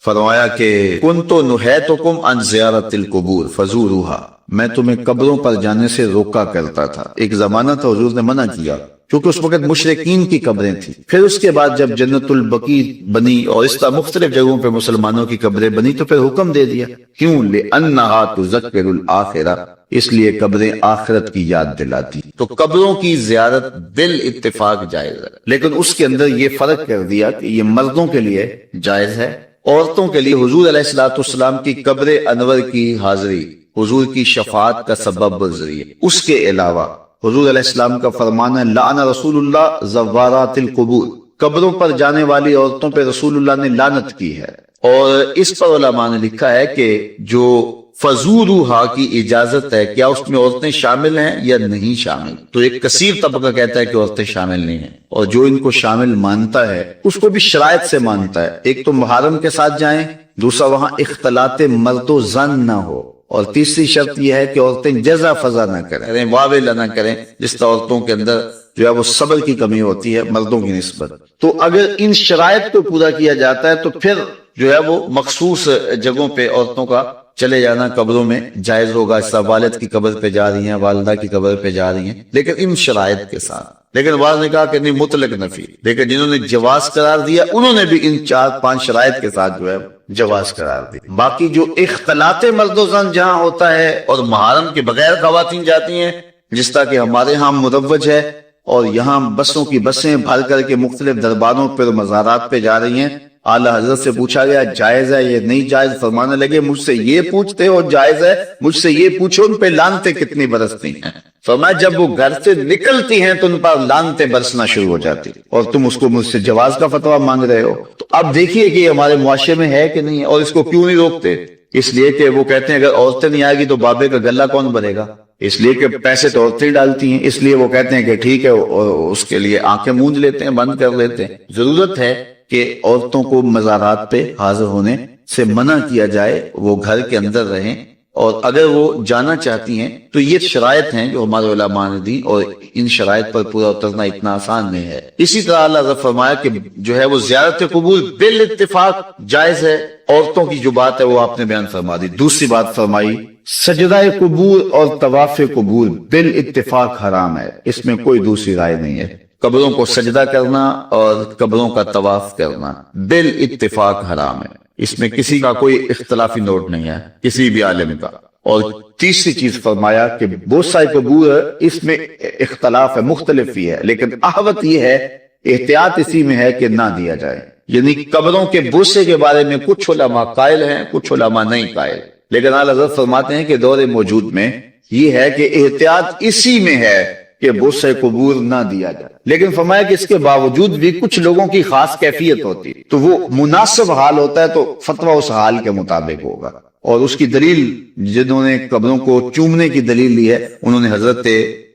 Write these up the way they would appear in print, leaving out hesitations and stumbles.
فرمایا کہ کنتو نہیتکم عن زیارت القبور فزوروہا، میں تمہیں قبروں پر جانے سے روکا کرتا تھا۔ ایک زمانہ تھا حضور نے منع کیا کیونکہ اس وقت مشرکین کی قبریں تھیں۔ پھر اس کے بعد جب جنت البقیع بنی اور اس طرح مختلف جگہوں پہ مسلمانوں کی قبریں بنی تو پھر حکم دے دیا، کیوں؟ لِأَنَّهَا تُذَكِّرُ الْآخِرَةَ، اس لیے قبریں آخرت کی یاد دلاتی۔ تو قبروں کی زیارت بالاتفاق جائز ہے، لیکن اس کے اندر یہ فرق کر دیا کہ یہ مردوں کے لیے جائز ہے، عورتوں کے لیے حضور علیہ الصلوۃ والسلام کی قبر انور کی حاضری حضور کی شفاعت کا سبب و ذریعہ۔ اس کے علاوہ حضور علیہ السلام کا فرمان ہے لعن رسول اللہ زوارات القبور، قبروں پر جانے والی عورتوں پہ رسول اللہ نے لعنت کی ہے۔ اور اس پر علماء نے لکھا ہے کہ جو فزوروہا کی اجازت ہے، کیا اس میں عورتیں شامل ہیں یا نہیں شامل؟ تو ایک کثیر طبقہ کہتا ہے کہ عورتیں شامل نہیں ہیں، اور جو ان کو شامل مانتا ہے اس کو بھی شرائط سے مانتا ہے۔ ایک تو محرم کے ساتھ جائیں، دوسرا وہاں اختلاط مرد و زن نہ ہو، اور تیسری شرط یہ ہے کہ عورتیں جزا فضا نہ کریں، واویلا نہ کریں، جس طرح عورتوں کے اندر جو ہے وہ صبر کی کمی ہوتی ہے مردوں کی نسبت۔ تو اگر ان شرائط کو پورا کیا جاتا ہے تو پھر جو ہے وہ مخصوص جگہوں پہ عورتوں کا چلے جانا قبروں میں جائز ہوگا، اس طرح والد کی قبر پہ جا رہی ہیں، والدہ کی قبر پہ جا رہی ہیں، لیکن ان شرائط کے ساتھ۔ لیکن بعض نے کہا کہ نہیں، مطلق نفی، لیکن جنہوں نے جواز قرار دیا انہوں نے بھی ان 4-5 شرائط کے ساتھ جو ہے جواز قرار دی۔ باقی جو اختلاط مرد و زن جہاں ہوتا ہے اور محرم کے بغیر خواتین جاتی ہیں، جس طرح کہ ہمارے ہاں مروج ہے، اور یہاں بسوں کی بسیں بھر کر کے مختلف درباروں پر مزارات پہ جا رہی ہیں، اعلیٰ حضرت سے پوچھا گیا جائز ہے یہ نہیں جائز، فرمانے لگے مجھ سے یہ پوچھتے ہو جائز ہے، مجھ سے یہ پوچھو ان پہ لعنتیں کتنی برستی ہیں۔ فرمایا جب وہ گھر سے نکلتی ہیں تو ان پر لعنتیں برسنا شروع ہو جاتی، اور تم اس کو مجھ سے جواز کا فتویٰ مانگ رہے ہو۔ تو اب دیکھیے کہ یہ ہمارے معاشرے میں ہے کہ نہیں ہے، اور اس کو کیوں نہیں روکتے؟ اس لیے کہ وہ کہتے ہیں اگر عورتیں نہیں آئے گی تو بابے کا گلہ کون بھرے گا، اس لیے کہ پیسے تو عورتیں ڈالتی ہیں، اس لیے وہ کہتے ہیں کہ ٹھیک ہے، اور اس کے لیے آنکھیں مونجھ لیتے ہیں، بند کر لیتے ہیں۔ ضرورت ہے کہ عورتوں کو مزارات پہ حاضر ہونے سے منع کیا جائے، وہ گھر کے اندر رہیں، اور اگر وہ جانا چاہتی ہیں تو یہ شرائط ہیں جو ہمارے علماء نے دی، اور ان شرائط پر پورا اترنا اتنا آسان نہیں ہے۔ اسی طرح اللہ نے فرمایا کہ جو ہے وہ زیارت قبور بالاتفاق جائز ہے۔ عورتوں کی جو بات ہے وہ آپ نے بیان فرما دی۔ دوسری بات فرمائی سجدہ قبور اور طواف قبور بالاتفاق حرام ہے، اس میں کوئی دوسری رائے نہیں ہے۔ قبروں کو سجدہ کرنا اور قبروں کا طواف کرنا بالاتفاق حرام ہے، اس میں کسی کا کوئی اختلافی نوٹ نہیں ہے کسی بھی عالم کا۔ اور تیسری چیز فرمایا کہ بوسہ قبور اس میں اختلاف ہے، مختلف ہی ہے، لیکن احوط یہ ہے، احتیاط اسی میں ہے کہ نہ دیا جائے۔ یعنی قبروں کے بوسے کے بارے میں کچھ علماء قائل ہیں، کچھ علماء نہیں قائل، لیکن اعلیٰ حضرت فرماتے ہیں کہ دور موجود میں یہ ہے کہ احتیاط اسی میں ہے کہ بوسہ قبور نہ دیا جائے۔ لیکن فرمایا کہ اس کے باوجود بھی کچھ لوگوں کی خاص کیفیت ہوتی ہے، تو وہ مناسب حال ہوتا ہے تو فتویٰ اس حال کے مطابق ہوگا۔ اور اس کی دلیل جنہوں نے قبروں کو چومنے کی دلیل لی ہے انہوں نے حضرت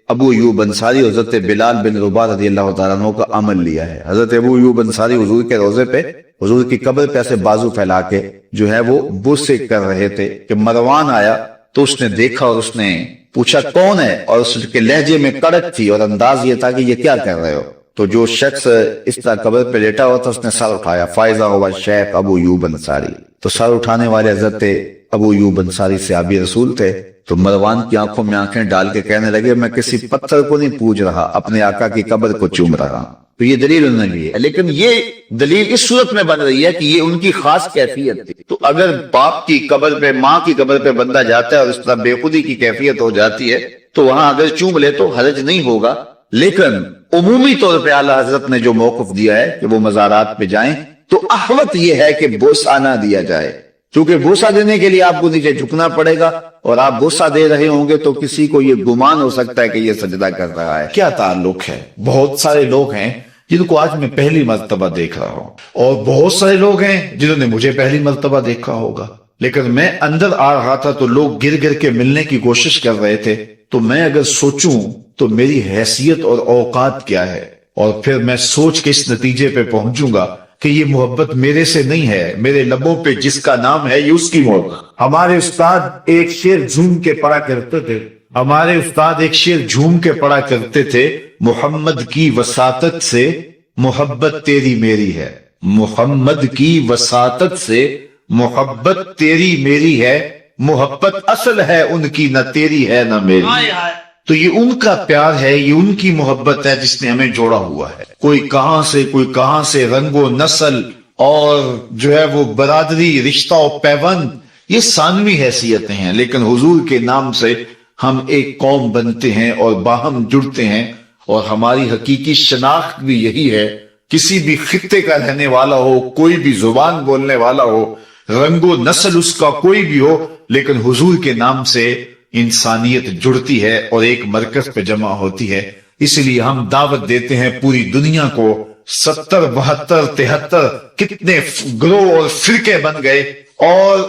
ابو ایوب انصاری، حضرت بلال بن رباح رضی اللہ تعالیٰ عنہ کا عمل لیا ہے۔ حضرت ابو ایوب انصاری حضور کے روضے پہ، حضور کی قبر پہ ایسے بازو پھیلا کے جو ہے وہ بوسے کر رہے تھے کہ مروان آیا تو اس نے دیکھا اور اس نے پوچھا کون ہے، اور اس کے لہجے میں کڑک تھی اور انداز یہ تھا کہ یہ کیا کر رہے ہو۔ تو جو شخص اس طرح قبر پہ لیٹا ہوا تھا اس نے سر اٹھایا، فائزہ ہوا شیخ ابو ایوب انصاری۔ تو سر اٹھانے والے حضرت ابو ایوب انصاری صحابی رسول تھے، تو مروان کی آنکھوں میں آنکھیں ڈال کے کہنے لگے میں کسی پتھر کو نہیں پوج رہا، اپنے آقا کی قبر کو چوم رہا ہوں۔ تو یہ دلیل انہوں نے لی ہے، لیکن یہ دلیل اس صورت میں بن رہی ہے کہ یہ ان کی خاص کیفیت تھی۔ تو اگر باپ کی قبر پہ، ماں کی قبر پہ بندہ جاتا ہے اور اس طرح بے خودی کی کیفیت ہو جاتی ہے تو وہاں اگر چوم لے تو حرج نہیں ہوگا، لیکن عمومی طور پہ اعلیٰ حضرت نے جو موقف دیا ہے کہ وہ مزارات پہ جائیں تو احوط یہ ہے کہ بوسہ نہ دیا جائے، کیونکہ بوسہ دینے کے لیے آپ کو نیچے جھکنا پڑے گا، اور آپ بوسہ دے رہے ہوں گے تو کسی کو یہ گمان ہو سکتا ہے کہ یہ سجدہ کر رہا ہے۔ کیا تعلق ہے؟ بہت سارے لوگ ہیں جن کو آج میں پہلی مرتبہ دیکھ رہا ہوں، اور بہت سارے لوگ ہیں جنہوں نے مجھے پہلی مرتبہ دیکھا ہوگا، لیکن میں اندر آ رہا تھا تو لوگ گر گر کے ملنے کی کوشش کر رہے تھے، تو میں اگر سوچوں تو میری حیثیت اور اوقات کیا ہے، اور پھر میں سوچ کے اس نتیجے پہ پہنچوں گا کہ یہ محبت میرے سے نہیں ہے، میرے لبوں پہ جس کا نام ہے یہ اس کی محبت۔ ہمارے استاد ایک شعر جھوم کے پڑھا کرتے تھے، ہمارے استاد ایک شعر جھوم کے پڑھا کرتے تھے، محمد کی وساطت سے محبت تیری میری ہے، محمد کی وساطت سے محبت تیری میری ہے، محبت اصل ہے ان کی، نہ تیری ہے نہ میری۔ تو یہ ان کا پیار ہے، یہ ان کی محبت ہے جس نے ہمیں جوڑا ہوا ہے۔ کوئی کہاں سے رنگ و نسل اور جو ہے وہ برادری، رشتہ و پیوند، یہ ثانوی حیثیتیں ہیں، لیکن حضور کے نام سے ہم ایک قوم بنتے ہیں اور باہم جڑتے ہیں، اور ہماری حقیقی شناخت بھی یہی ہے۔ کسی بھی خطے کا رہنے والا ہو، کوئی بھی زبان بولنے والا ہو، رنگ و نسل اس کا کوئی بھی ہو، لیکن حضور کے نام سے انسانیت جڑتی ہے اور ایک مرکز پہ جمع ہوتی ہے۔ اس لیے ہم دعوت دیتے ہیں پوری دنیا کو۔ 70 72 73 کتنے گروہ اور فرقے بن گئے، اور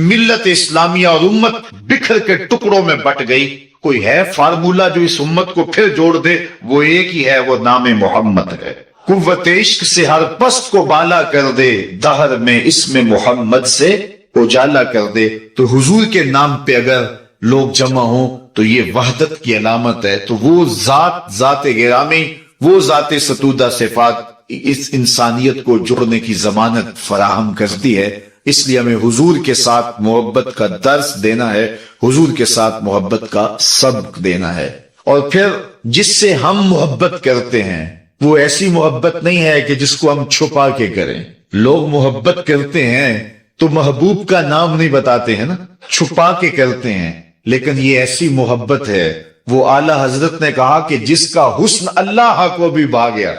ملت اسلامیہ اور امت بکھر کے ٹکڑوں میں بٹ گئی۔ کوئی ہے فارمولا جو اس امت کو پھر جوڑ دے؟ وہ ایک ہی ہے، وہ نام محمد ہے۔ قوت عشق سے ہر پست کو بالا کر دے، دہر میں اسم محمد سے اجالا کر دے۔ تو حضور کے نام پہ اگر لوگ جمع ہوں تو یہ وحدت کی علامت ہے۔ تو وہ ذات گرامی، وہ ذات ستودہ صفات اس انسانیت کو جوڑنے کی ضمانت فراہم کرتی ہے۔ اس لیے ہمیں حضور کے ساتھ محبت کا درس دینا ہے، حضور کے ساتھ محبت کا سبق دینا ہے۔ اور پھر جس سے ہم محبت کرتے ہیں وہ ایسی محبت نہیں ہے کہ جس کو ہم چھپا کے کریں۔ لوگ محبت کرتے ہیں تو محبوب کا نام نہیں بتاتے ہیں نا، چھپا کے کرتے ہیں، لیکن یہ ایسی محبت ہے، وہ اعلیٰ حضرت نے کہا کہ جس کا حسن اللہ کو بھی بھا گیا،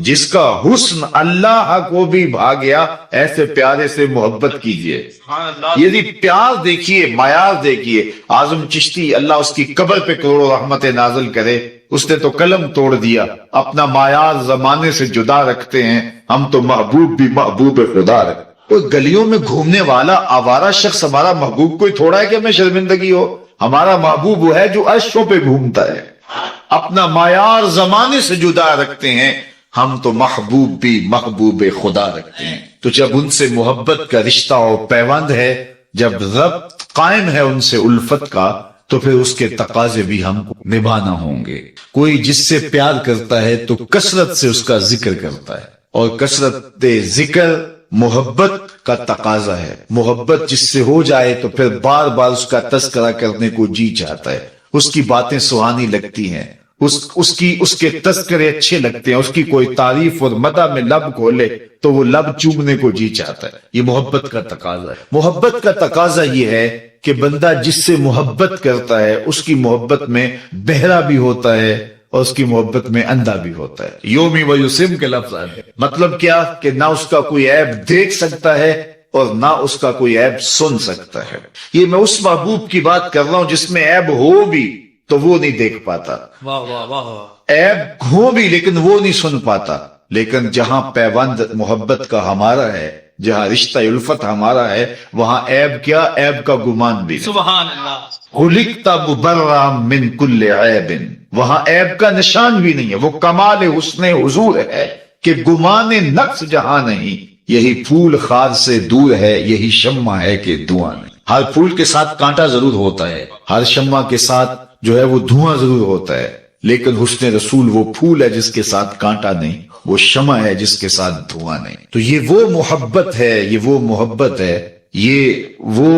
جس کا حسن اللہ کو بھی بھا گیا، ایسے پیارے سے محبت کیجئے۔ یہ پیار دیکھیے، معیار دیکھیے۔ اعظم چشتی اللہ اس کی قبر پہ کروڑوں رحمت نازل کرے، اس نے تو قلم توڑ دیا، اپنا معیار زمانے سے جدا رکھتے ہیں، ہم تو محبوب بھی محبوب خدا رکھتے۔ کوئی گلیوں میں گھومنے والا آوارہ شخص ہمارا محبوب کوئی تھوڑا ہے کہ ہمیں شرمندگی ہو؟ ہمارا محبوب وہ ہے جو عرشوں پہ گھومتا ہے، اپنا معیار زمانے سے جدا رکھتے ہیں، ہم تو محبوب بھی محبوب خدا رکھتے ہیں۔ تو جب ان سے محبت کا رشتہ و پیوند ہے، جب ربط قائم ہے ان سے الفت کا، تو پھر اس کے تقاضے بھی ہم کو نبھانا ہوں گے۔ کوئی جس سے پیار کرتا ہے تو کثرت سے اس کا ذکر کرتا ہے، اور کثرت ذکر محبت کا تقاضا ہے۔ محبت جس سے ہو جائے تو پھر بار بار اس کا تذکرہ کرنے کو جی چاہتا ہے، اس کی باتیں سہانی لگتی ہیں، اس کے تذکرے اچھے لگتے ہیں، اس کی کوئی تعریف اور مدح میں لب کھولے تو وہ لب چومنے کو جی چاہتا ہے۔ یہ محبت کا تقاضا ہے۔ محبت کا تقاضا یہ ہے کہ بندہ جس سے محبت کرتا ہے اس کی محبت میں بہرا بھی ہوتا ہے اور اس کی محبت میں اندھا بھی ہوتا ہے۔ یومی و یسم کے لفظ آئے، مطلب کیا کہ نہ اس کا کوئی عیب دیکھ سکتا ہے اور نہ اس کا کوئی عیب سن سکتا ہے۔ یہ میں اس محبوب کی بات کر رہا ہوں جس میں عیب ہو بھی تو وہ نہیں دیکھ پاتا، عیب ہو بھی لیکن وہ نہیں سن پاتا۔ لیکن جہاں پیوند محبت کا ہمارا ہے، جہاں رشتہ الفت ہمارا ہے، وہاں عیب کیا، عیب کا گمان بھی نہیں۔ سبحان اللہ۔ خلقت مبرأ من کل عیب، وہاں عیب کا نشان بھی نہیں ہے۔ وہ کمال حسن حضور ہے کہ گمان نقص جہاں نہیں، یہی پھول خار سے دور ہے، یہی شمع ہے کہ دھواں نہیں۔ ہر پھول کے ساتھ کانٹا ضرور ہوتا ہے، ہر شمع کے ساتھ جو ہے وہ دھواں ضرور ہوتا ہے، لیکن حسن رسول وہ پھول ہے جس کے ساتھ کانٹا نہیں، وہ شمع ہے جس کے ساتھ دھواں نہیں۔ تو یہ وہ محبت ہے، یہ وہ محبت ہے، یہ وہ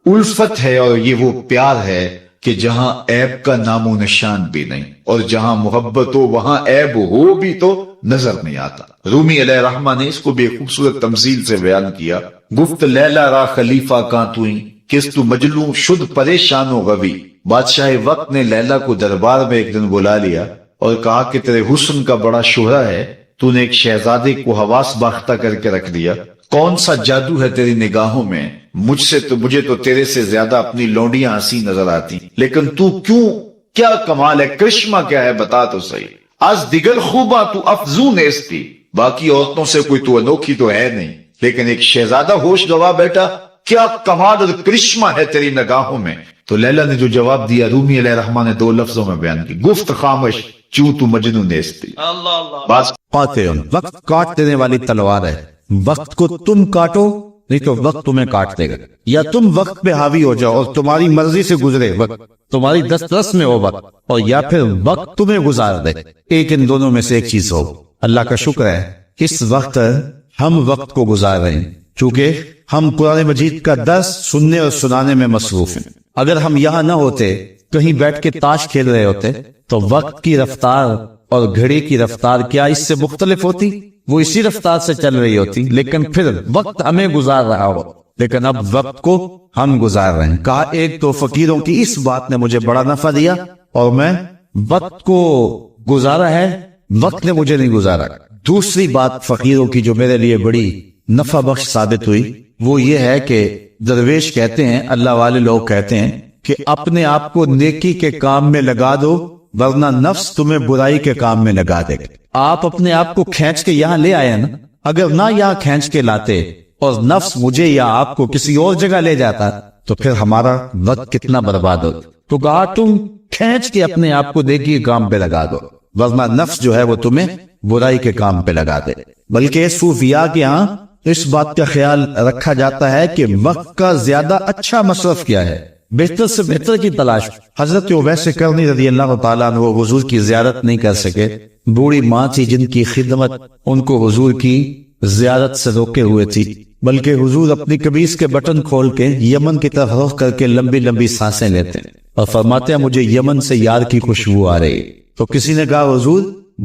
الفت ہے، اور یہ وہ پیار ہے کہ جہاں عیب کا نام و نشان بھی نہیں، اور جہاں محبت ہو وہاں عیب ہو بھی تو نظر نہیں آتا۔ رومی علیہ الرحمہ نے اس کو بھی ایک خوبصورت تمثیل سے بیان کیا۔ گفت لیلا را خلیفہ کاں توئیں، کس تو مجلوں شد پریشان و غوی۔ بادشاہ وقت نے لیلا کو دربار میں ایک دن بلا لیا اور کہا کہ تیرے حسن کا بڑا شہرہ ہے، تو نے ایک شہزادے کو حواس باختہ کر کے رکھ دیا، کون سا جادو ہے تیری نگاہوں میں؟ مجھے تو تیرے سے زیادہ اپنی لونڈیاں ہنسی نظر آتی، لیکن تو کیا کمال ہے، کرشمہ کیا ہے، بتا تو صحیح۔ از دیگر خوباں تو افزون ایستی، باقی عورتوں سے کوئی تو انوکھی تو ہے نہیں، لیکن ایک شہزادہ ہوش گوا بیٹا، کیا کمال اور کرشمہ ہے تیری نگاہوں میں۔ تو لیلا نے جو جواب دیا رومی علیہ الرحمہ نے 2 لفظوں میں بیان کی، گفت خامش چوں تو مجنون ایستی۔ بات قاتل، وقت کاٹ دینے والی تلوار ہے، وقت کو تم کاٹو نہیں تو وقت تمہیں کاٹ دے گا، یا تم وقت پہ حاوی ہو جاؤ اور تمہاری مرضی سے گزرے وقت، تمہاری دسترس میں ہو وقت، اور یا پھر وقت تمہیں گزار دے۔ ایک ان دونوں میں سے ایک چیز ہو۔ اللہ کا شکر ہے اس وقت ہم وقت کو گزار رہے ہیں، چونکہ ہم قرآن مجید کا درس سننے اور سنانے میں مصروف ہیں. اگر ہم یہاں نہ ہوتے، کہیں بیٹھ کے تاش کھیل رہے ہوتے، تو وقت کی رفتار اور گھڑی کی رفتار کیا اس سے مختلف ہوتی؟ وہ اسی رفتار سے چل رہی ہوتی، لیکن پھر وقت ہمیں گزار رہا ہو. لیکن اب وقت کو ہم گزار رہے ہیں. کہا ایک تو فقیروں کی اس بات نے مجھے بڑا نفع دیا اور میں وقت کو گزارا ہے، وقت نے مجھے نہیں گزارا. دوسری بات فقیروں کی جو میرے لیے بڑی نفع بخش ثابت ہوئی وہ یہ ہے کہ درویش کہتے ہیں، اللہ والے لوگ کہتے ہیں کہ اپنے آپ کو نیکی کے کام میں لگا دو ورنہ نفس تمہیں برائی کے کام میں لگا دے گا. آپ اپنے آپ کو کھینچ کے یہاں لے آئے نا، اگر نہ یہاں کھینچ کے لاتے اور نفس مجھے یا آپ کو کسی اور جگہ لے جاتا تو پھر ہمارا وقت کتنا برباد ہوتا. تو کہا تم کھینچ کے اپنے آپ کو نیکی کے کام پہ لگا دو ورنہ نفس جو ہے وہ تمہیں برائی کے کام پہ لگا دے. بلکہ صوفیاء کے ہاں اس بات کا خیال رکھا جاتا ہے کہ وقت کا زیادہ اچھا مصرف کیا ہے، بہتر سے بہتر کی تلاش. حضرت اویس کرنی رضی اللہ تعالیٰ عنہ حضور کی زیارت نہیں کر سکے. بوڑھی ماں تھی جن کی خدمت ان کو حضور کی زیارت سے روکے ہوئے تھی، بلکہ حضور اپنی قمیص کے بٹن کھول کے یمن کی طرف رخ کر کے لمبی لمبی سانسیں لیتے اور فرماتے ہیں مجھے یمن سے یار کی خوشبو آ رہی. تو کسی نے کہا حضور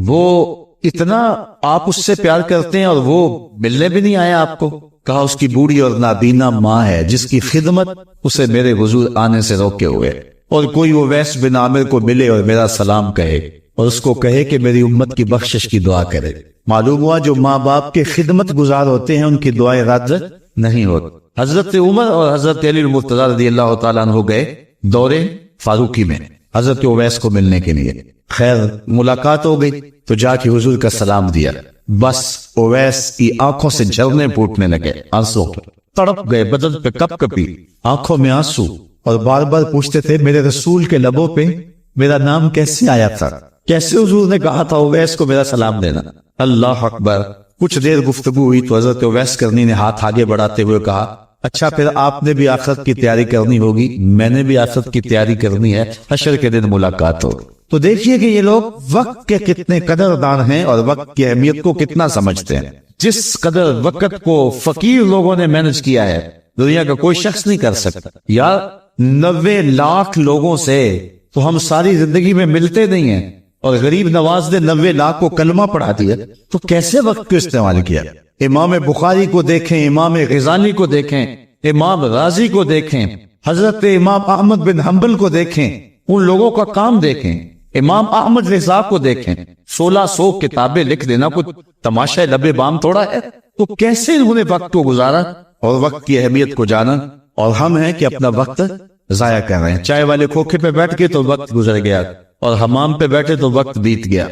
وہ اتنا آپ اس سے پیار کرتے ہیں اور وہ ملنے بھی نہیں آیا آپ کو؟ کہا اس کی بوڑھی اور نابینا ماں ہے جس کی خدمت اسے میرے حضور آنے سے روکے ہوئے. اور کوئی اویس بن عامر کو ملے اور میرا سلام کہے اور اس کو کہے کہ میری امت کی بخشش کی دعا کرے. معلوم ہوا جو ماں باپ کے خدمت گزار ہوتے ہیں ان کی دعائیں رد نہیں ہوتی. حضرت عمر اور حضرت علی المرتضیٰ رضی اللہ تعالیٰ عنہ گئے دورے فاروقی میں حضرت اویس کو ملنے کے لیے. خیر ملاقات ہو گئی تو جا کے حضور کا سلام دیا. بس اویس کی آنکھوں سے جھرنے پھوٹنے لگے، آنسو تڑپ گئے، بدن پہ کپ کپی، آنکھوں میں آنسو، اور بار بار پوچھتے تھے میرے رسول کے لبوں پہ میرا نام کیسے آیا تھا، کیسے حضور نے کہا تھا اویس کو میرا سلام دینا. اللہ اکبر. کچھ دیر گفتگو ہوئی تو حضرت اویس کرنی نے ہاتھ آگے بڑھاتے ہوئے کہا اچھا پھر آپ نے بھی آخرت کی تیاری کرنی ہوگی، میں نے بھی آخرت کی تیاری کرنی ہے، حشر کے دن ملاقات ہوگی. تو دیکھیے کہ یہ لوگ وقت کے کتنے قدردان ہیں اور وقت کی اہمیت کو کتنا سمجھتے ہیں. جس قدر وقت کو فقیر لوگوں نے مینج کیا ہے دنیا کا کوئی شخص نہیں کر سکتا. یا 90 لاکھ لوگوں سے تو ہم ساری زندگی میں ملتے نہیں ہیں اور غریب نواز نے 90 لاکھ کو کلمہ پڑھا دیا، تو کیسے وقت کو استعمال کیا. امام بخاری کو دیکھیں، امام غزالی کو دیکھیں، امام رازی کو دیکھیں، حضرت امام احمد بن حنبل کو دیکھیں، ان لوگوں کا کام دیکھیں. امام احمد رضا کو دیکھیں، 1600 کتابیں لکھ دینا کچھ تماشا لبے بام تھوڑا ہے. تو کیسے انہوں نے وقت کو گزارا اور وقت کی اہمیت کو جانا، اور ہم ہیں کہ اپنا وقت ضائع کر رہے ہیں. چائے والے کھوکھے پہ بیٹھ کے تو وقت گزر گیا اور حمام پہ بیٹھے تو وقت بیت گیا.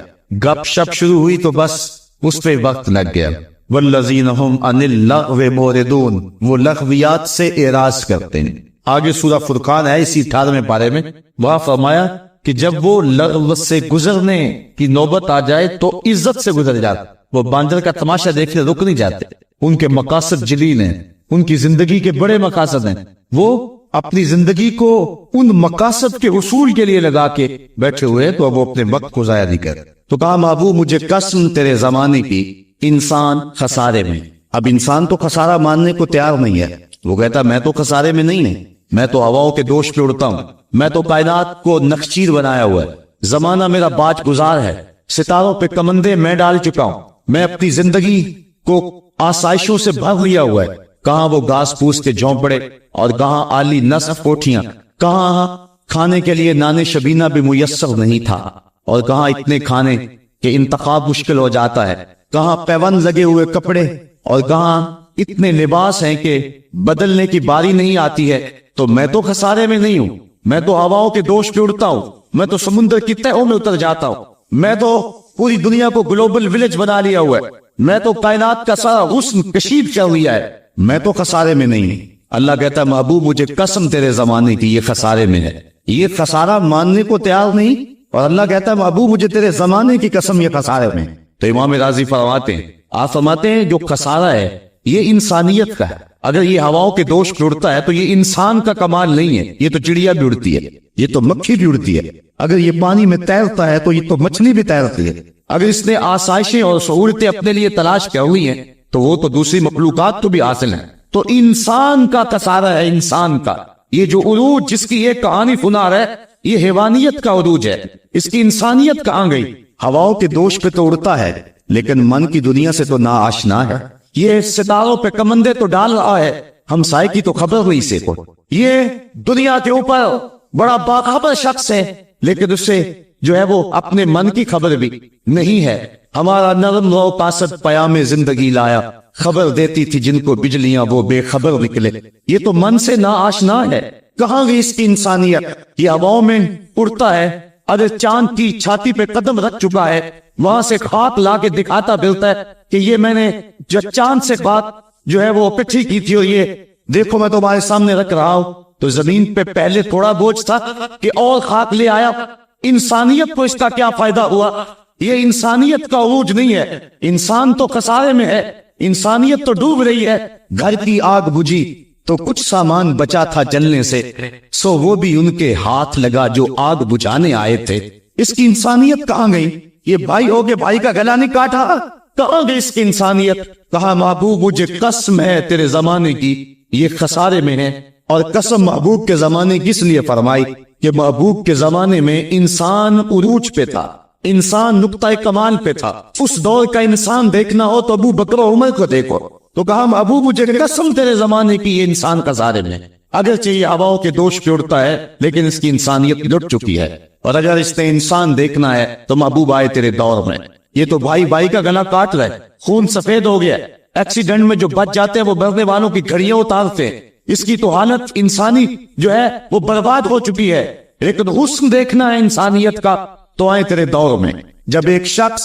گپ شپ شروع ہوئی تو بس اس پہ وقت لگ گیا. والذین هم عن اللغو معرضون، وہ لغویات سے اعراض کرتے ہیں. آگے سورہ فرقان ہے اسی 18ویں پارے میں، وہاں فرمایا کہ جب وہ لغو سے گزرنے کی نوبت آ جائے تو عزت سے گزر جاتے. وہ باندر کا تماشا دیکھنے رک نہیں جاتے. ان کے مقاصد جلیل ہیں، ان کی زندگی کے بڑے مقاصد ہیں. وہ اپنی زندگی کو ان مقاصد کے حصول کے لیے لگا کے بیٹھے ہوئے تو وہ اپنے وقت کو ضائع نہیں کرے. تو کہا محبوب مجھے قسم تیرے زمانے کی، انسان خسارے میں. اب انسان تو خسارہ ماننے کو تیار نہیں ہے. وہ کہتا میں تو خسارے میں نہیں ہوں، میں تو ہواؤں کے دوش پہ اڑتا ہوں، میں تو کائنات کو نخچیر بنایا ہوا ہے، زمانہ میرا باج گزار ہے، ستاروں پہ کمندے میں ڈال چکا ہوں، میں اپنی زندگی کو آسائشوں سے بھر لیا ہوا ہے. کہاں وہ گھاس پھوس کے جھونپڑے اور کہاں عالی نصف کوٹھیاں، کہاں کھانے کے لیے نان شبینہ بھی میسر نہیں تھا، اور کہاں اتنے کھانے کہ انتخاب مشکل ہو جاتا ہے، کہاں پیون لگے ہوئے کپڑے اور کہاں اتنے لباس ہیں کہ بدلنے کی باری نہیں آتی ہے. تو میں تو خسارے میں نہیں ہوں، میں تو ہواؤں کے دوش پہ اڑتا ہوں، میں تو سمندر کی تہوں میں اتر جاتا ہوں، میں تو پوری دنیا کو گلوبل ولیج بنا لیا ہوا ہے، میں تو کائنات کا سارا حسن کشید کر لیا ہے، میں تو خسارے میں نہیں ہوں. اللہ کہتا ہے محبوب مجھے قسم تیرے زمانے کی یہ خسارے میں ہے. یہ خسارہ ماننے کو تیار نہیں، اور اللہ کہتا ہے محبوب مجھے تیرے زمانے کی قسم یہ خسارے میں. تو امام راضی فرماتے ہیں، آپ فرماتے ہیں جو خسارہ ہے یہ انسانیت کا ہے. اگر یہ ہواؤں کے دوش پہ اڑتا ہے تو یہ انسان کا کمال نہیں ہے، یہ تو چڑیا بھی اڑتی ہے، یہ تو مکھی بھی اڑتی ہے. اگر یہ پانی میں تیرتا ہے تو یہ تو مچھلی بھی تیرتی ہے. اگر اس نے آسائشیں اور سہولتیں اپنے لیے تلاش کی ہوئی ہیں تو وہ تو دوسری مخلوقات کو بھی حاصل ہے. تو انسان کا کسارہ ہے, انسان کا. یہ جو عروج جس کی ایک کہانی فنار ہے, یہ حیوانیت کا عروج ہے. اس کی انسانیت کہاں گئی؟ ہواؤں کے دوش پہ تو اڑتا ہے لیکن من کی دنیا سے تو نا آشنا ہے. یہ ستاروں پہ کمندے تو ڈال رہا ہے, ہمسائے کی تو خبر نہیں سے کو. یہ دنیا کے اوپر بڑا باخبر شخص ہے لیکن اس سے جو ہے وہ اپنے من کی خبر بھی نہیں ہے. ہمارا نرم رو قاصد پیام زندگی لایا, خبر دیتی تھی جن کو بجلیاں وہ بے خبر نکلے. یہ تو من سے نا آشنا ہے. کہاں گئی اس کی انسانیت؟ یہ ہواؤں میں اڑتا ہے, اگر چاند کی چھاتی پہ قدم رکھ چکا ہے, وہاں سے خاک لا کے دکھاتا پھرتا ہے کہ یہ میں نے جو چاند سے بات جو ہے وہ اکٹھی کی تھی, اور یہ دیکھو میں تمہارے سامنے رکھ رہا ہوں. تو زمین پہ پہلے تھوڑا بوجھ تھا کہ اور خاک لے آیا. انسانیت کو اس کا کیا فائدہ ہوا؟ یہ انسانیت کا عروج نہیں ہے. انسان تو خسارے میں ہے, انسانیت تو ڈوب رہی ہے. گھر کی آگ بجھی تو کچھ سامان بچا تھا جلنے سے, سو وہ بھی ان کے ہاتھ لگا جو آگ بجھانے آئے تھے. اس کی انسانیت کہاں گئی؟ یہ بھائی ہو کے بھائی کا گلا نہیں کاٹا, کہاں گئی اس کی انسانیت؟ کہا محبوب مجھے قسم ہے تیرے زمانے کی, یہ خسارے میں ہے. اور قسم محبوب کے زمانے کی اس لیے فرمائی کہ محبوب کے زمانے میں انسان عروج پہ تھا, انسان نقطۂ کمال پہ تھا. اس دور کا انسان دیکھنا ہو تو ابو بکر و عمر کو دیکھو. تو کہا محبوب مجھے قسم تیرے زمانے کی, یہ انسان کا ظالم ہے. اگرچہ یہ ہواؤں کے دوش پہ اڑتا ہے لیکن اس کی انسانیت لٹ چکی ہے. اور اگر اس نے انسان دیکھنا ہے تو محبوب آئے تیرے دور میں. یہ تو بھائی بھائی کا گلا کاٹ رہے, خون سفید ہو گیا. ایکسیڈنٹ میں جو بچ جاتے ہیں وہ مرنے والوں کی گھڑیاں اتارتے ہیں. اس کی تو حالت انسانی جو ہے وہ برباد ہو چکی ہے. لیکن حسن دیکھنا ہے انسانیت کا تو آئے تیرے دور میں. جب ایک شخص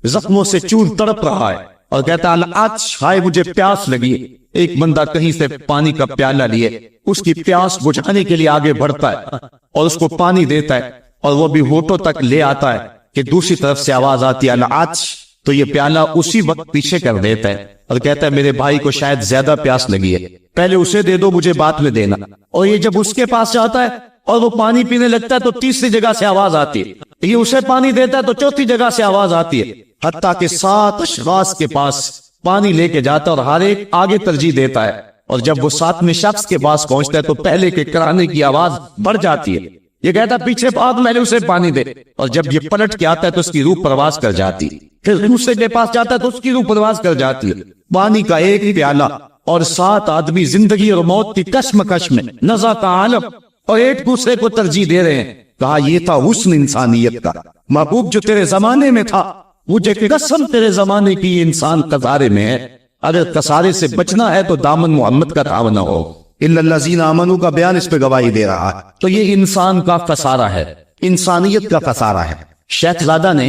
زخموں سے چور تڑپ رہا ہے اور کہتا ہے آج ہائے مجھے پیاس لگی, ایک بندہ کہیں سے پانی کا پیالہ لیے اس کی پیاس بجھانے کے لیے آگے بڑھتا ہے اور اس کو پانی دیتا ہے, اور وہ بھی ہونٹوں تک لے آتا ہے کہ دوسری طرف سے آواز آتی ہے آج, تو یہ پیالہ اسی وقت پیچھے کر دیتا ہے اور کہتا ہے میرے بھائی کو شاید زیادہ پیاس لگی ہے, پہلے اسے دے دو مجھے بعد میں دینا. اور یہ جب اس کے پاس جاتا ہے اور وہ پانی پینے لگتا ہے تو تیسری جگہ سے آواز آتی ہے, یہ اسے پانی دیتا ہے تو چوتھی جگہ سے آواز آتی ہے, حتیٰ کہ 7 اشخاص کے پاس پانی لے کے جاتا ہے اور ہر ایک آگے ترجیح دیتا ہے. اور جب وہ 7ویں شخص کے پاس پہنچتا ہے تو پہلے کے کرانے کی آواز بڑھ جاتی ہے. یہ کہتا ہے پیچھے بھاگ میں نے اسے پانی دے, اور جب یہ پلٹ کے آتا ہے تو اس کی روح پرواز کر جاتی ہے. پھر دوسرے کے پاس جاتا ہے تو اس کی روح پرواز کر جاتی ہے. پانی کا ایک پیالہ اور 7 آدمی زندگی اور موت کی کشمکش میں نزا کا عالم اور ایک دوسرے کو ترجیح دے رہے ہیں. کہا یہ تھا حسن انسانیت کا. محبوب جو تیرے زمانے میں تھا مجھے قسم تیرے زمانے کی انسان کسارے میں ہے. اگر کسارے سے بچنا ہے تو دامن محمد کا تھامنا ہو. الا الذین آمنوا کا بیان اس پہ گواہی دے رہا ہے. تو یہ انسان کا کسارہ ہے, انسانیت کا کسارہ ہے. شیخ زادہ نے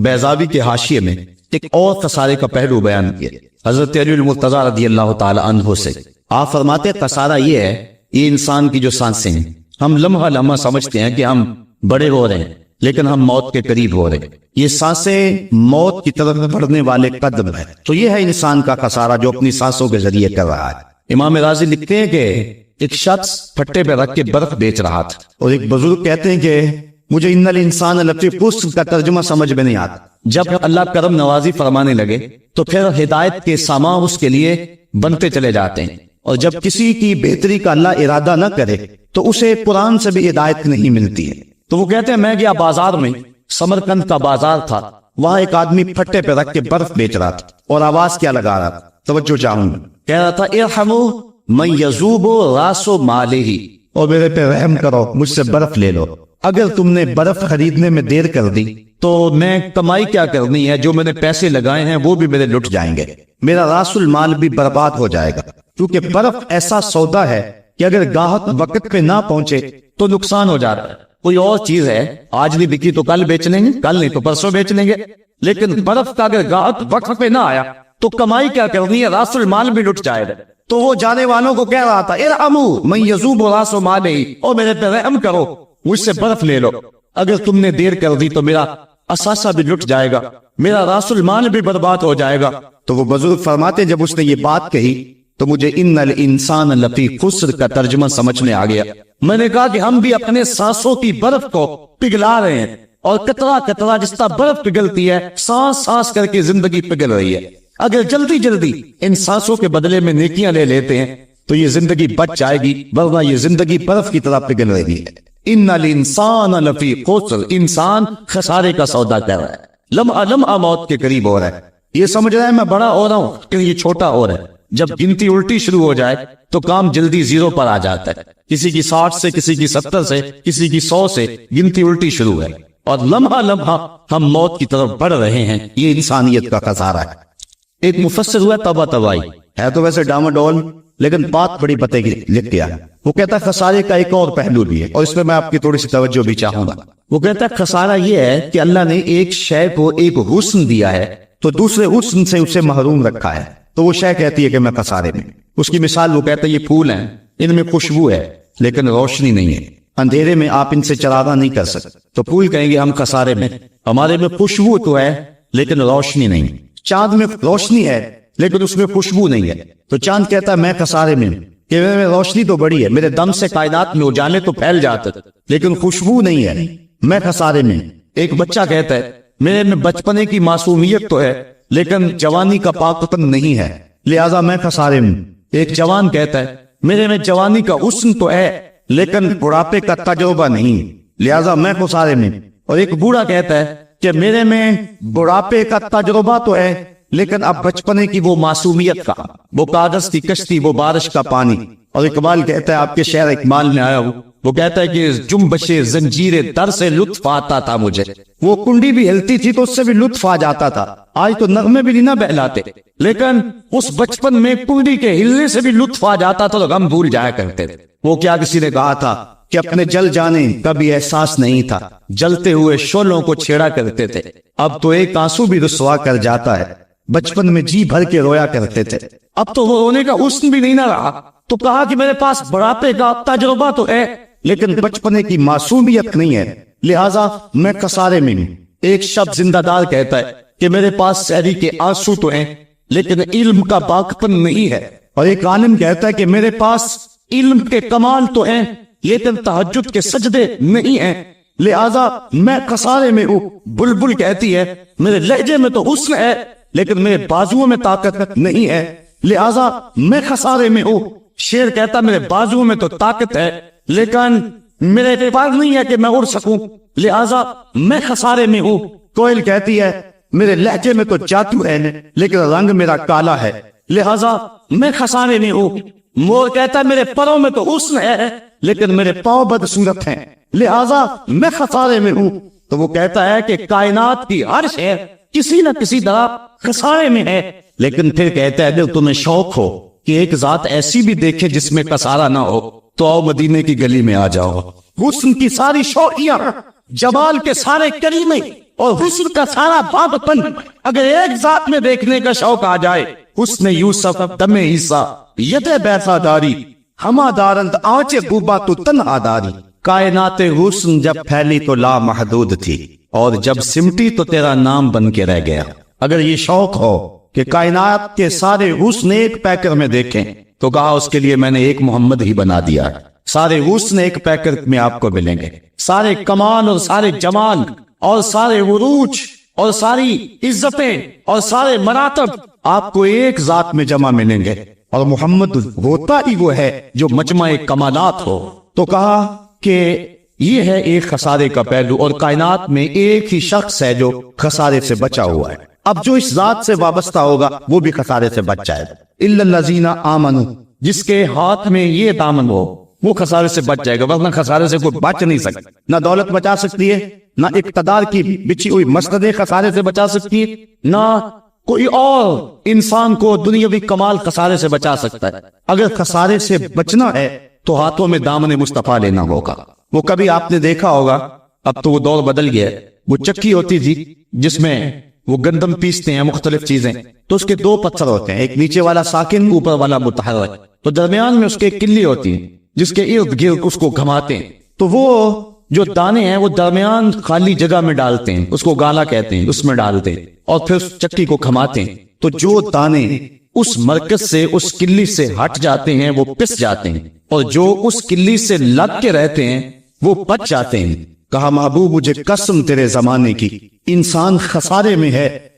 بیضاوی کے حاشیے میں ایک اور کسارے کا پہلو بیان کیا حضرت علی المرتضیٰ رضی اللہ تعالی عنہ سے. آپ فرماتے کسارہ یہ ہے, یہ انسان کی جو سانسیں ہیں, ہم لمحہ لمحہ سمجھتے ہیں کہ ہم بڑے ہو رہے ہیں لیکن ہم موت کے قریب ہو رہے ہیں. یہ سانسیں موت کی طرف بڑھنے والے قدم ہے. تو یہ ہے انسان کا کسارہ جو اپنی سانسوں کے ذریعے کر رہا ہے. امام راضی لکھتے ہیں کہ ایک شخص پھٹے پہ رکھ کے برف بیچ رہا تھا, اور ایک بزرگ کہتے ہیں کہ مجھے ان الانسان لفی خسر کا ترجمہ سمجھ میں نہیں آتا. جب اللہ کرم نوازی فرمانے لگے تو پھر ہدایت کے سامان اس کے لیے بنتے چلے جاتے ہیں, اور جب کسی کی بہتری کا اللہ ارادہ نہ کرے تو اسے قرآن سے بھی ہدایت نہیں ملتی ہے. تو وہ کہتے ہیں میں گیا بازار میں, سمرقند کا بازار تھا, وہاں ایک آدمی پھٹے پہ رکھ کے برف بیچ رہا تھا اور آواز کیا لگا رہا تھا, توجہ چاہوں گا, کہہ رہا تھا ارحمو من یذوب راس مالہ, اور میرے پہ رحم کرو مجھ سے برف لے لو. اگر تم نے برف خریدنے میں دیر کر دی تو میں کمائی کیا کرنی ہے, جو میں نے پیسے لگائے ہیں وہ بھی میرے لٹ جائیں گے, میرا راس المال بھی برباد ہو جائے گا. کیونکہ برف ایسا سودا ہے کہ اگر گاہک وقت پہ نہ پہنچے تو نقصان ہو جاتا ہے. کوئی اور چیز ہے آج نہیں بکی تو کل بیچ لیں گے, کل نہیں تو پرسوں بیچ لیں گے, لیکن برف کا اگر گاہک وقت پہ نہ آیا تو کمائی کیا کرنی ہے, راس المال بھی لٹ جائے گا. تو وہ جانے والوں کو کہہ رہا تھا ارحمو من یذوب راس مالہ, اور میرے پہ رحم کرو مجھ سے برف لے لو, اگر تم نے دیر کر دی تو میرا اثاثہ بھی لٹ جائے گا, میرا راس المال بھی برباد ہو جائے گا. تو وہ بزرگ فرماتے جب اس نے یہ بات کہی تو مجھے ان الانسان لفی خسر کا ترجمہ سمجھ میں آ گیا. میں نے کہا کہ ہم بھی اپنے سانسوں کی برف کو پگھلا رہے ہیں, اور قطرہ قطرہ جس طرح برف پگھلتی ہے, سانس سانس کر کے زندگی پگھل رہی ہے. اگر جلدی جلدی ان سانسوں کے بدلے میں نیکیاں لے لیتے ہیں تو یہ زندگی بچ جائے گی، ورنہ یہ زندگی برف کی طرح پگھل رہی ہے۔ ان الانسان لفی خسر، انسان خسارے کا سودا کر رہا ہے، لمحہ لمحہ موت کے قریب ہو رہا ہے، یہ سمجھ رہا ہے میں بڑا ہو رہا ہوں کہ یہ چھوٹا ہو رہا ہے۔ جب گنتی الٹی شروع ہو جائے تو کام جلدی زیرو پر آ جاتا ہے، کسی کی 60 سے، کسی کی 70 سے، کسی کی 100 سے گنتی الٹی شروع ہے، اور لمحہ لمحہ ہم موت کی طرف بڑھ رہے ہیں۔ یہ انسانیت کا خسارہ ہے۔ ایک مفسر ہوا تبا تبائی ہے، تو ویسے ڈاماڈول، لیکن بات بڑی پتے کی لکھ گیا۔ وہ کہتا ہے خسارے کا ایک اور پہلو بھی ہے، اور اس میں میں آپ کی تھوڑی سی توجہ بھی چاہوں گا۔ وہ کہتا ہے خسارہ یہ ہے کہ اللہ نے ایک شے کو ایک حسن دیا ہے تو دوسرے حسن سے اسے محروم رکھا ہے، تو وہ شے کہتی ہے کہ میں خسارے میں۔ اس کی مثال وہ کہتا ہے یہ پھول ہیں، ان میں خوشبو ہے لیکن روشنی نہیں ہے، اندھیرے میں آپ ان سے چراغاں نہیں کر سکتے، تو پھول کہیں گے ہم خسارے میں، ہمارے میں خوشبو تو ہے لیکن روشنی نہیں۔ چاند میں روشنی ہے لیکن اس میں خوشبو نہیں ہے، تو چاند کہتا ہے میں خسارے میں، کہ میرے میں روشنی تو بڑی ہے، میرے دم سے کائنات میں اجالے تو پھیل جاتے لیکن خوشبو نہیں ہے، میں خسارے میں۔ ایک بچہ کہتا ہے میرے میں بچپنے کی معصومیت تو ہے لیکن جوانی کا پاکپن نہیں ہے، لہذا میں خسارے میں۔ ایک جوان کہتا ہے میرے میں جوانی کا حسن تو ہے لیکن بڑھاپے کا تجربہ نہیں، لہذا میں خسارے میں۔ اور ایک بوڑھا کہتا ہے کہ میرے میں بڑھاپے کا تجربہ تو ہے لیکن اب بچپنے کی وہ معصومیت کا، وہ کاغذ کی کشتی، وہ بارش کا پانی۔ اور اقبال کہتا ہے، آپ کے شعر اقبال میں آیا ہوں، وہ کہتا ہے کہ جنبش زنجیر در سے لطف آتا تھا مجھے، وہ کنڈی بھی ہلتی تھی تو اس سے بھی لطف آ جاتا تھا، آج تو نغمے بھی نہیں نہ بہلاتے، لیکن اس بچپن میں کنڈی کے ہلنے سے بھی لطف آ جاتا تھا تو غم بھول جایا کرتے تھے۔ وہ کیا کسی نے کہا تھا کہ اپنے جل جانے کبھی احساس نہیں تھا، جلتے ہوئے شعلوں کو چھیڑا کرتے تھے، اب تو ایک آنسو بھی رسوا کر جاتا ہے، بچپن میں جی بھر کے رویا کرتے تھے، اب تو وہ رونے کا حسن بھی نہیں نہ رہا۔ تو کہا کہ میرے پاس بڑھاپے کا تجربہ تو ہے لیکن بچپنے کی معصومیت نہیں ہے، لہٰذا میں خسارے میں ہوں۔ ایک شب زندہ دار کہتا ہے کہ میرے پاس سحری کے آنسو تو ہیں لیکن علم کا باقپن نہیں ہے، اور ایک عالم کہتا ہے کہ میرے پاس علم کے کمال تو ہیں لیکن تہجد کے سجدے نہیں ہیں، لہذا میں خسارے میں ہوں۔ بلبل کہتی ہے میرے لہجے میں تو حسن ہے لیکن میرے بازوؤں میں طاقت نہیں ہے، لہذا میں خسارے میں ہوں۔ شیر کہتا میرے بازوؤں میں تو طاقت ہے لیکن میرے پاس نہیں ہے کہ میں اڑ سکوں، لہذا میں خسارے میں ہوں۔ کوئل کہتی ہے میرے لہجے میں تو جادو ہے لیکن رنگ میرا کالا ہے، لہذا میں خسارے میں ہوں۔ مور کہتا ہے میرے پروں میں تو حسن ہے لیکن میرے پاؤں بدصورت ہیں، لہذا میں خسارے میں ہوں۔ تو وہ کہتا ہے کہ کائنات کی ہر شے کسی نہ کسی طرح خسارے میں ہے، لیکن پھر کہتا ہے اگر تمہیں شوق ہو کہ ایک ذات ایسی بھی دیکھے جس میں خسارہ نہ ہو تو آؤ مدینے کی گلی میں آ جاؤ، حسن کی ساری شوقیاں، جمال کے سارے کریمے اور حسن کا سارا باغپن اگر ایک ذات میں دیکھنے کا شوق آ جائے، حسن یوسف دم عیسیٰ ید بیسا داری ہما دارند آنچ گوبا تو تنہا داری۔ کائنات حسن جب پھیلی تو لا محدود تھی اور جب سمٹی تو تیرا نام بن کے رہ گیا۔ اگر یہ شوق ہو کہ کائنات کے سارے حسن ایک پیکر میں دیکھیں تو کہا اس کے لیے میں نے ایک محمد ہی بنا دیا، سارے حسن ایک پیکر میں آپ کو ملیں گے، سارے کمال اور سارے جمال اور سارے عروج اور ساری عزتیں اور سارے مراتب آپ کو ایک ذات میں جمع ملیں گے، اور محمد ہوتا ہی وہ ہے جو مجمع کمالات ہو۔ تو کہا کہ یہ ہے ایک خسارے کا پہلو، اور کائنات میں ایک ہی شخص ہے جو خسارے سے بچا ہوا ہے۔ اب جو اس ذات سے وابستہ ہوگا وہ بھی خسارے سے بچ جائے گا۔ الا الذین آمنوا، جس کے ہاتھ میں یہ دامن ہو وہ خسارے سے بچ جائے گا، ورنہ خسارے سے کوئی بچ نہیں سکتا۔ نہ دولت بچا سکتی ہے، نہ اقتدار کی بچھی ہوئی مسندیں خسارے سے بچا سکتی ہے، نہ کوئی اور انسان کو دنیاوی کمال خسارے سے بچا سکتا ہے۔ اگر خسارے سے بچنا ہے تو ہاتھوں میں دامن مصطفیٰ لینا ہوگا۔ وہ کبھی آپ نے دیکھا ہوگا، اب تو وہ دور بدل گیا ہے، وہ چکی ہوتی تھی جس میں وہ گندم پیستے ہیں، مختلف چیزیں، تو اس کے دو پتھر ہوتے ہیں، ایک نیچے والا ساکن، اوپر والا متحرک، تو درمیان میں اس کے کلی ہوتی ہے جس کے ارد گرد اس کو گھماتے ہیں، تو وہ جو دانے ہیں وہ درمیان خالی جگہ میں ڈالتے ہیں، اس کو گالا کہتے ہیں، اس میں ڈالتے ہیں اور پھر اس چکی کو گھماتے ہیں، تو جو دانے اس مرکز سے اس کلی سے ہٹ جاتے ہیں وہ پس جاتے ہیں، اور جو اس کلی سے لگ کے رہتے ہیں وہ بچ جاتے ہیں۔ کہا محبوب مجھے قسم تیرے زمانے کی، انسان خسارے میں ہے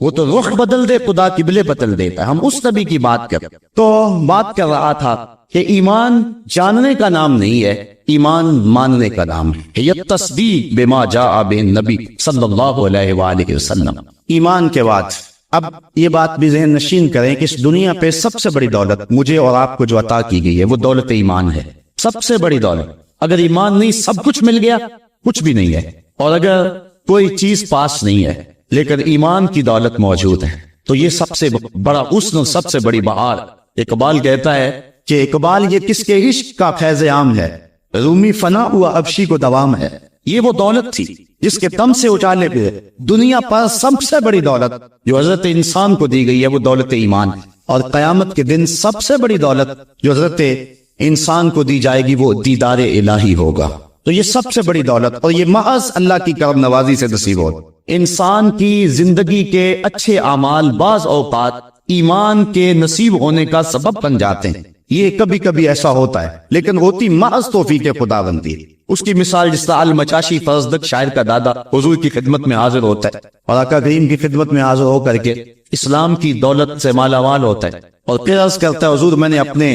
وہ تو رخ بدل دے خدا قبلے بدل دیتا ہے. ہم اس نبی کی بات کر تو بات کر رہا تھا کہ ایمان جاننے کا نام نہیں ہے، ایمان ماننے کا نام ہے. یہ تصدیق بما جاء به النبی صلی اللہ علیہ وآلہ وسلم. ایمان کے بعد اب یہ بات بھی ذہن نشین کریں کہ اس دنیا پہ سب سے بڑی دولت مجھے اور آپ کو جو عطا کی گئی ہے وہ دولت ایمان ہے. سب سے بڑی دولت. اگر ایمان نہیں سب کچھ مل گیا کچھ بھی نہیں ہے، اور اگر کوئی چیز پاس نہیں ہے لیکن ایمان کی دولت موجود ہے تو یہ سب سے بڑا حسن، سب سے بڑی بہار. اقبال کہتا ہے کہ اقبال یہ کس کے عشق کا فیض عام ہے، رومی فنا ہوا ابشی کو دوام ہے. یہ وہ دولت تھی جس کے دم سے اجالے پہ دنیا پر سب سے بڑی دولت جو حضرت انسان کو دی گئی ہے وہ دولت ایمان ہے. اور قیامت کے دن سب سے بڑی دولت جو حضرت انسان کو دی جائے گی وہ دیدار الہی ہوگا. تو یہ سب سے بڑی دولت، اور یہ محض اللہ کی کرم نوازی سے نصیب ہو. انسان کی زندگی کے اچھے اعمال بعض اوقات ایمان کے نصیب ہونے کا سبب بن جاتے ہیں. یہ کبھی کبھی ایسا ہوتا ہے لیکن ہوتی محض توفیق خداوندی. اس کی مثال جس طرح المچاشی فرزدق شاعر کا دادا حضور کی خدمت میں حاضر ہوتا ہے اور آقا کریم کی خدمت میں حاضر ہو کر کے اسلام کی دولت سے مالا مال ہوتا ہے اور پھر عرض کرتا ہے حضور میں نے اپنے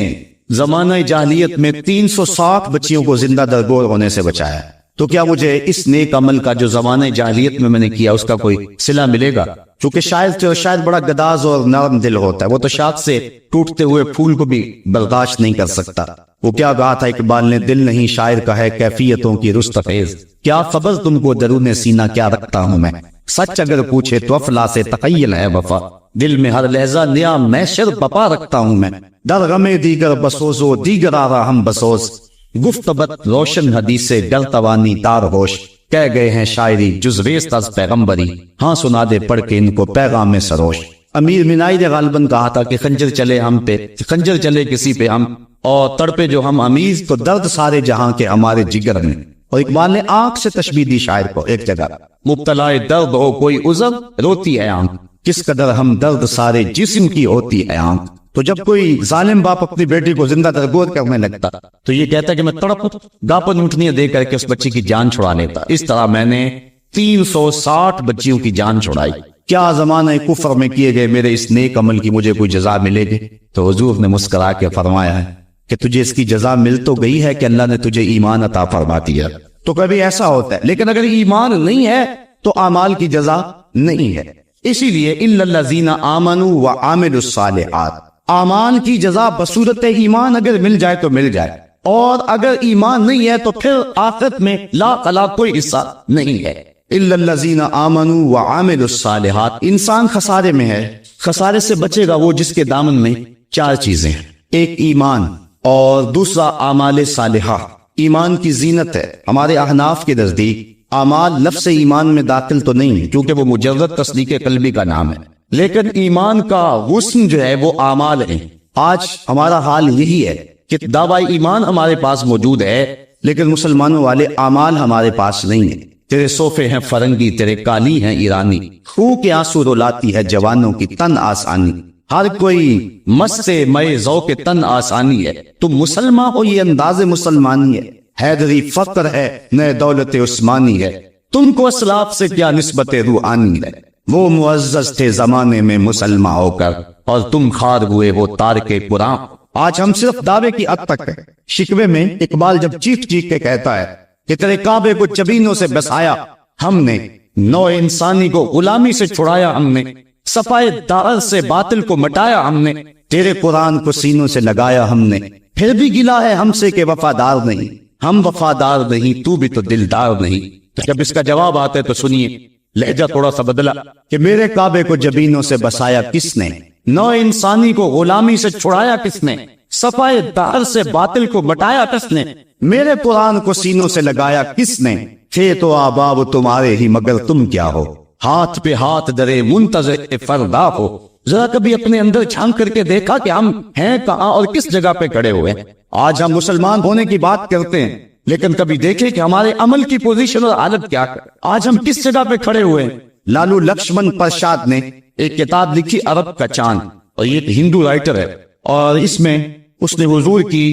زمانہ جاہلیت میں 360 بچیوں کو زندہ درگور ہونے سے بچایا، تو کیا مجھے اس نیک عمل کا جو زمانہ جاہلیت میں نے کیا اس کا کوئی صلہ ملے گا؟ چونکہ شاید بڑا گداز اور نرم دل ہوتا ہے، وہ تو شاخ سے ٹوٹتے ہوئے پھول کو بھی برداشت نہیں کر سکتا. وہ کیا کہا تھا اقبال نے، دل نہیں شاعر کا ہے کیفیتوں کی رستخیز، کیا خبر تم کو درون سینہ کیا رکھتا ہوں میں، سچ اگر پوچھے تو افلا سے تخیل ہے وفا، دل میں ہر لہجہ نیا محشر بپا رکھتا ہوں میں، در غم دیگر بسوزو دیگر آرا ہم بسوز، گفتبت روشن حدیث سے گر توانی تار ہوش، کہہ گئے ہیں شاعری جزویست از پیغمبری، ہاں سنا دے پڑھ کے ان کو پیغام میں سروش. امیر منائی نے غالباً کہا تھا کہ خنجر چلے ہم پہ، خنجر چلے کسی پہ ہم، اور تڑپے جو ہم امیز تو درد سارے جہاں کے ہمارے جگر میں. اور اقبال نے آنکھ سے تشبیہ دی شاعر کو ایک جگہ، مبتلا درد ہو کوئی عذر روتی ہے آنکھ، کس قدر ہم درد سارے جسم کی ہوتی ہے آنکھ. تو جب کوئی ظالم باپ اپنی بیٹی کو زندہ درگور کرنے لگتا تو یہ کہتا کہ میں تڑپ گاپن اونٹنیاں دے کر کے اس بچی کی جان چھڑا لیتا. اس طرح میں نے 360 بچیوں کی جان چھڑائی. کیا زمانہ کفر میں کیے گئے میرے اس نیک عمل کی مجھے کوئی جزا ملے گی؟ تو حضور نے مسکرا کے فرمایا ہے کہ تجھے اس کی جزا مل تو گئی ہے کہ اللہ نے تجھے ایمان عطا فرما دیا. تو کبھی ایسا ہوتا ہے، لیکن اگر ایمان نہیں ہے تو اعمال کی جزا نہیں ہے. اسی لیے الا الذین آمنوا وعملوا الصالحات، اعمال کی جزا بصورت ایمان اگر مل جائے تو مل جائے، اور اگر ایمان نہیں ہے تو پھر آخرت میں لا خلاق کوئی حصہ نہیں ہے. الا الذین آمنوا وعملوا الصالحات. انسان خسارے میں ہے. خسارے سے بچے گا وہ جس کے دامن میں 4 چیزیں ہیں، ایک ایمان، اور دوسرا اعمال صالحہ. ایمان کی زینت ہے. ہمارے احناف کے نزدیک اعمال لفظ ایمان میں داخل تو نہیں ہے کیونکہ وہ مجرد تصدیق قلبی کا نام ہے، لیکن ایمان کا حسن جو ہے وہ اعمال ہیں. آج ہمارا حال یہی ہے کہ دعوی ایمان ہمارے پاس موجود ہے لیکن مسلمانوں والے اعمال ہمارے پاس نہیں ہیں. تیرے صوفے ہیں فرنگی، تیرے کالی ہیں ایرانی، خون کے آنسو رلاتی ہے جوانوں کی تن آسانی، ہر کوئی مست مئے ذوق تن آسانی ہے، تم مسلمان ہو یہ انداز مسلمانی ہے، حیدری فقر ہے نئے دولت عثمانی ہے، تم کو اسلاف سے کیا نسبت روحانی ہے، وہ معزز تھے زمانے میں مسلمان ہو کر اور تم خار ہوئے وہ تارک قرآن. آج ہم صرف دعوے کی حد تک ہے. شکوے میں اقبال جب چیخ چیخ کے کہتا ہے کہ تیرے کعبے کو جبینوں سے بسایا ہم نے، نو انسانی کو غلامی سے چھڑایا ہم نے، صفائے دار سے باطل کو مٹایا ہم نے، تیرے قرآن کو سینوں سے لگایا ہم نے، پھر بھی گلا ہے ہم سے کہ وفادار نہیں، ہم وفادار نہیں تو بھی تو دلدار نہیں. جب اس کا جواب آتا ہے تو سنیے، لہجہ تھوڑا سا بدلا کہ میرے کعبے کو جبینوں سے بسایا کس نے، نو انسانی کو غلامی سے چھڑایا کس نے، صفائے دار سے باطل کو مٹایا کس نے، میرے قرآن کو سینوں سے لگایا کس نے، تھے تو آباب تمہارے ہی مگر تم کیا ہو، ہاتھ پہ ہاتھ درے منتظر فردا ہو. ذرا کبھی اپنے اندر جھانک کر کے دیکھا کہ ہم ہیں کہاں اور کس جگہ پہ کھڑے ہوئے ہیں. آج ہم مسلمان ہونے کی بات کرتے ہیں لیکن کبھی دیکھیں کہ ہمارے عمل کی پوزیشن اور حالت کیا ہے. آج ہم کس جگہ پہ کھڑے ہوئے ہیں. لالو لکشمن پرشاد نے ایک کتاب لکھی عرب کا چاند، اور یہ ایک ہندو رائٹر ہے، اور اس میں اس نے حضور کی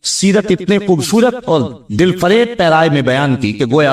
سیرت اتنے خوبصورت اور دل فریب پیرائے میں بیان کی کہ گویا